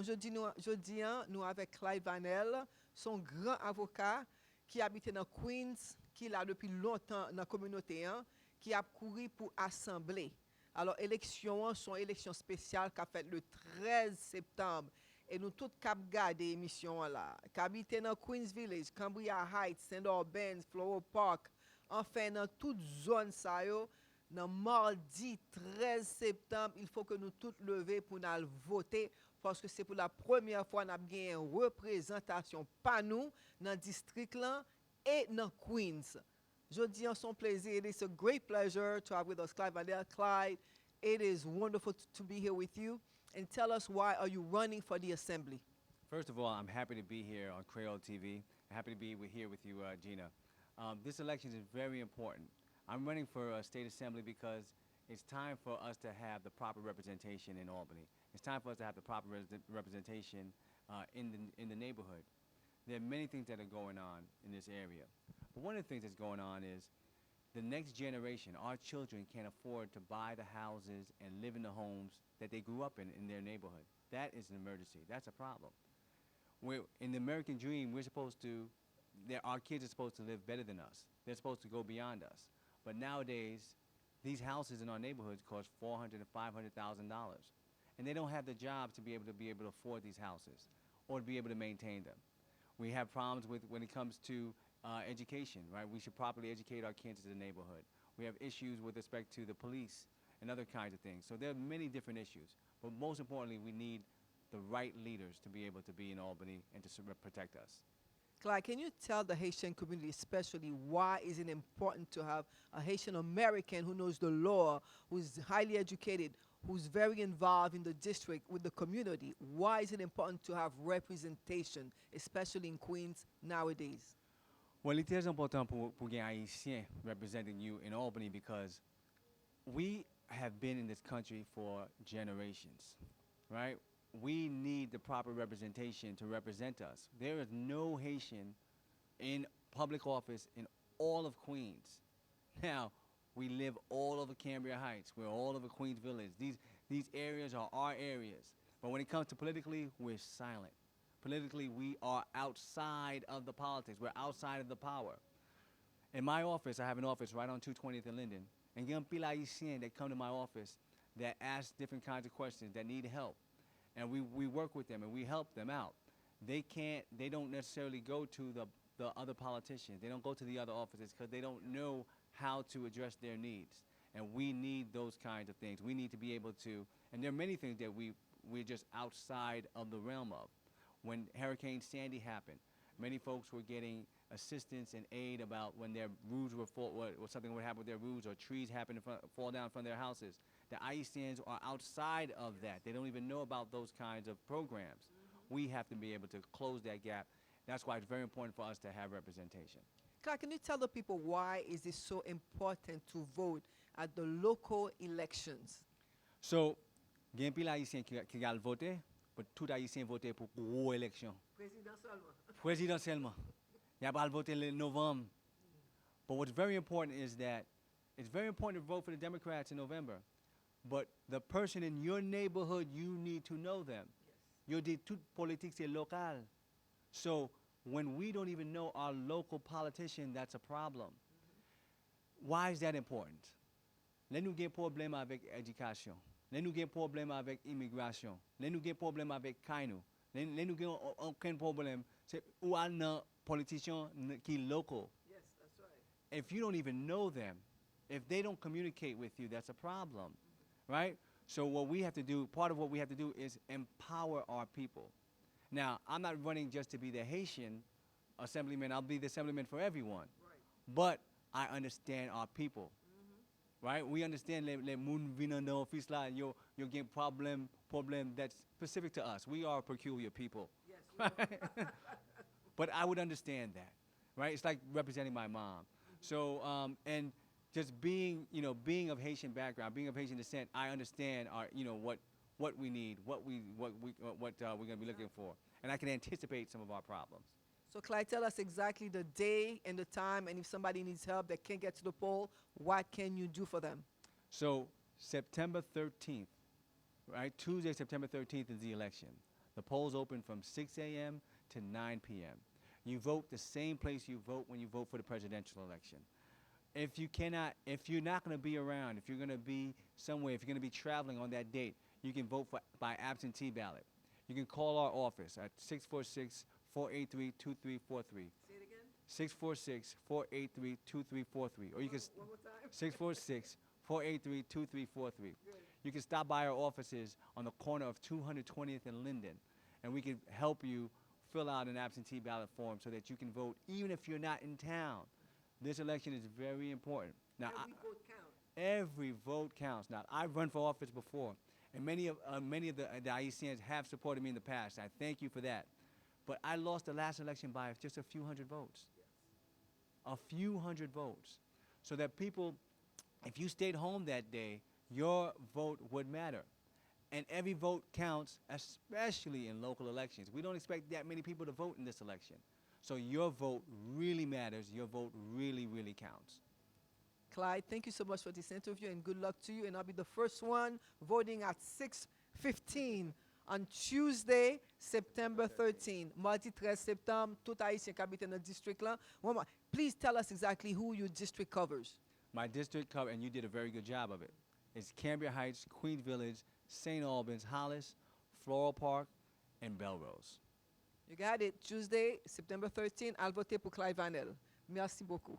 Jodi an, nous avec Clyde Vanel, son grand avocat qui habite dans Queens, qui là depuis longtemps dans la communauté, hein, qui a couru pour assembler. Alors, élection, son élection spéciale qui a fait le 13 septembre. Et nous tous cap garder émission là. Qui habite dans Queens Village, Cambria Heights, St. Albans, Flower Park, enfin dans toute zone ça yo, dans mardi 13 septembre, il faut que nous tous lever pour nous voter parce que c'est pour la première fois nous avons une représentation pas nous dans le district là et dans Queens. Je dis en son plaisir, it is a great pleasure to have with us Clyde Vanel. Clyde, it is wonderful to be here with you. And tell us, why are you running for the assembly? First of all, I'm happy to be here on Creole TV. I'm happy to be here with you, Gina. This election is very important. I'm running for a state assembly because it's time for us to have the proper representation in Albany. It's time for us to have the proper representation in the neighborhood. There are many things that are going on in this area. But one of the things that's going on is the next generation, our children, can't afford to buy the houses and live in the homes that they grew up in their neighborhood. That is an emergency. That's a problem. In the American dream, our kids are supposed to live better than us. They're supposed to go beyond us. But nowadays, these houses in our neighborhoods cost $400,000 to $500,000. And they don't have the jobs to be able to afford these houses or to be able to maintain them. We have problems when it comes to education, right? We should properly educate our kids in the neighborhood. We have issues with respect to the police and other kinds of things. So there are many different issues. But most importantly, we need the right leaders to be able to be in Albany and to protect us. Clyde, can you tell the Haitian community especially why is it important to have a Haitian American who knows the law, who's highly educated, who's very involved in the district with the community? Why is it important to have representation, especially in Queens nowadays? Well, it is important pour un Haïtien representing you in Albany because we have been in this country for generations, right? We need the proper representation to represent us. There is no Haitian in public office in all of Queens. Now, we live all over Cambria Heights. We're all over Queens Village. These areas are our areas. But when it comes to politically, we're silent. Politically, we are outside of the politics. We're outside of the power. In my office, I have an office right on 220th and Linden. And young people Haitian that come to my office that ask different kinds of questions, that need help. And we work with them and we help them out. They don't necessarily go to the other politicians. They don't go to the other offices because they don't know how to address their needs. And we need those kinds of things. We need to be able to, and there are many things that we're just outside of the realm of. When Hurricane Sandy happened, many folks were getting assistance and aid about when their roofs were full, or something would happen with their roofs, or trees happen to fall down from their houses. The Haitians are outside of that. They don't even know about those kinds of programs. We have to be able to close that gap. That's why it's very important for us to have representation. Clark, can you tell the people why is it so important to vote at the local elections? So, gen pile Haitien qui gal voter, but tout Haitien voter pour gros élection. Présidentiellement. Y a pas voter in November. But what's very important is that it's very important to vote for the Democrats in November. But the person in your neighborhood, you need to know them. Yo dis toute politique c'est local. So when we don't even know our local politician, that's a problem. Why is that important? Là nous avons problème avec l'éducation. Là nous avons problème avec l'immigration. Là nous avons problème avec Kainu. Là nous avons aucun problème. C'est où un politicien qui est local. Yes, that's right. If you don't even know them, if they don't communicate with you, that's a problem, right? So what we have to do, part of what we have to do is empower our people. Now, I'm not running just to be the Haitian assemblyman. I'll be the assemblyman for everyone. Right. But I understand our people, right? We understand les moun vinan dans office là, yo gen problem that's specific to us. We are a peculiar people. Yes. But I would understand that, right? It's like representing my mom. So, and just being of Haitian background, being of Haitian descent, I understand what we need, what we're going to be looking for, and I can anticipate some of our problems. So Clyde, tell us exactly the day and the time, and if somebody needs help that can't get to the poll, what can you do for them? So September 13th, right? Tuesday, September 13th is the election. The polls open from 6 a.m. to 9 p.m. You vote the same place you vote when you vote for the presidential election. If you're not going to be around, if you're going to be somewhere, if you're going to be traveling on that date, you can vote by absentee ballot. You can call our office at 646-483-2343. Say it again. 646-483-2343. Or you can One more time. 646-483-2343. You can stop by our offices on the corner of 220th and Linden, and we can help you fill out an absentee ballot form so that you can vote even if you're not in town. This election is very important. Now, Every vote counts. every vote counts. Now, I've run for office before, and many of the IECNs have supported me in the past. I thank you for that. But I lost the last election by just a few hundred votes. A few hundred votes. So that people, if you stayed home that day, your vote would matter. And every vote counts, especially in local elections. We don't expect that many people to vote in this election. So your vote really matters. Your vote really, really counts. Clyde, thank you so much for this interview and good luck to you. And I'll be the first one voting at 6:15 on Tuesday, September 13. Mardi 13 septembre, tout haïtien qui habite dans le district là. Please tell us exactly who your district covers. My district cover, and you did a very good job of it. It's Cambria Heights, Queens Village, St. Albans, Hollis, Floral Park, and Belrose. You got it. Tuesday, September 13. I'll voter pour Clyde Vanel. Merci beaucoup.